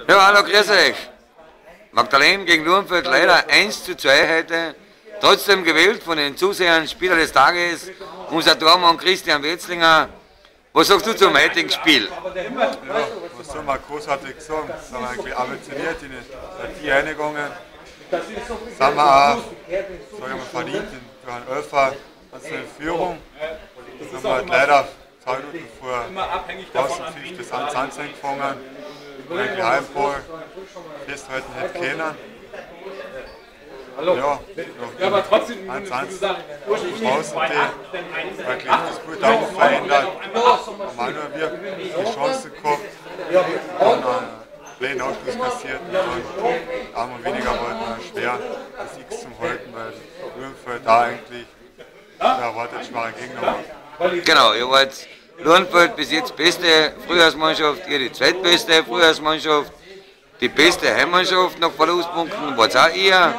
Ja, hallo, grüß euch. Magdalene gegen Lurnfeld leider 1:2 heute. Trotzdem gewählt von den Zusehern Spieler des Tages, unser Tormann Christian Wetzlinger. Was sagst du zum heutigen Spiel? Ja, was soll man großartig sagen? Sind wir eigentlich ambitioniert in die reingegangen. Sind wir auch, sagen wir, verdient durch einen Elfer in Führung. Sind wir halt leider 2 Minuten vor Pausenpfiff das 1:1 gefangen. Und eigentlich Heimball festhalten hätte können. Ja, aber trotzdem 1:1 Pausen, die wirklich das Spiel auch verändert. Haben auch nur wir die Chance gehabt, haben einen kleinen Ausschluss kassiert und dann haben wir weniger wollten, schwer das X zum halten, weil Lurnfeld da eigentlich erwartet schwere Gegner war. Genau, ihr wart Lurnfeld bis jetzt beste Frühjahrsmannschaft, ihr die zweitbeste Frühjahrsmannschaft, die beste Heimmannschaft nach Verlustpunkten, wart auch ihr.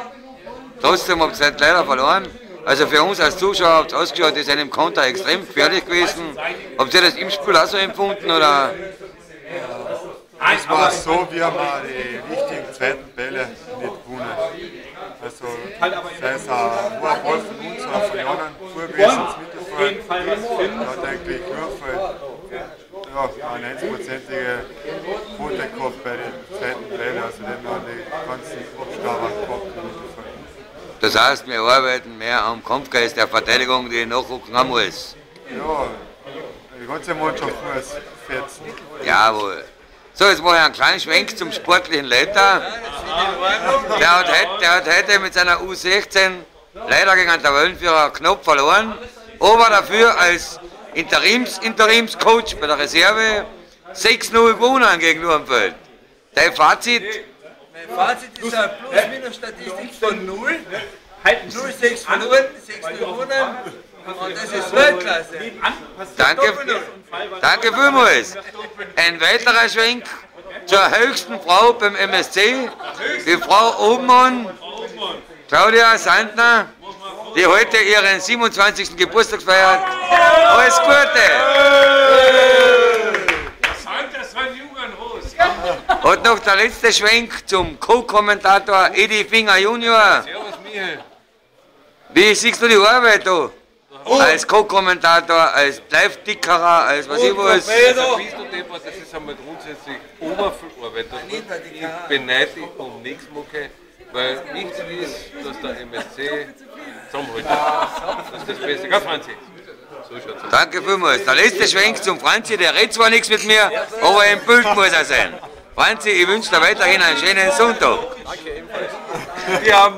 Trotzdem habt ihr leider verloren. Also für uns als Zuschauer habt ihr ausgeschaut, das ist einem Konter extrem gefährlich gewesen. Habt ihr das im Spiel auch so empfunden? Oder? Es war so, wie wir die wichtigen zweiten Bälle nicht gewonnen. Also, sei es ein hoher Ball von uns oder von Jahren vorgewesen ins Mittelfeld. Da hat eigentlich Lurnfeld eine 90%ige Quote gehabt bei den zweiten Bällen. Also, den haben die ganzen Abstauber gehabt im Mittelfeld. Das heißt, wir arbeiten mehr am Kampfgeist der Verteidigung, die nachrücken haben muss. Ja, die ganze Mannschaft muss fetzen. Jawohl. So, jetzt mache ich einen kleinen Schwenk zum sportlichen Leiter. Der hat heute mit seiner U16 leider gegen den Tabellenführer knapp verloren, aber dafür als Interimscoach bei der Reserve 6:0 gewonnen gegen Lurnfeld. Dein Fazit? Mein Fazit ist eine Plus-Minus-Statistik von 0. 0,6 verloren, 6 gewonnen. Und das ist Weltklasse. Danke vielmals. Ein weiterer Schwenk zur höchsten Frau beim MSC, die Frau Obmann, Claudia Sandner, die heute ihren 27. Geburtstag feiert. Alles Gute! Und noch der letzte Schwenk zum Co-Kommentator Edi Finger Junior. Servus Michael. Wie siehst du die Arbeit da? Als Co-Kommentator, als Live-Dickerer, als was ich weiß. Das ist einmal grundsätzlich Oberflächenarbeit. Ich beneide dich um nichts, Mucke, weil wichtig ist, dass der MSC zusammenhält. Das ist das Beste. Gell, Franzi? So schaut's aus. Danke vielmals. Der letzte Schwenk zum Franzi, der redet zwar nichts mit mir, aber im Bild muss er sein. Franzi, ich wünsche dir weiterhin einen schönen Sonntag. Danke, ebenfalls. Wir haben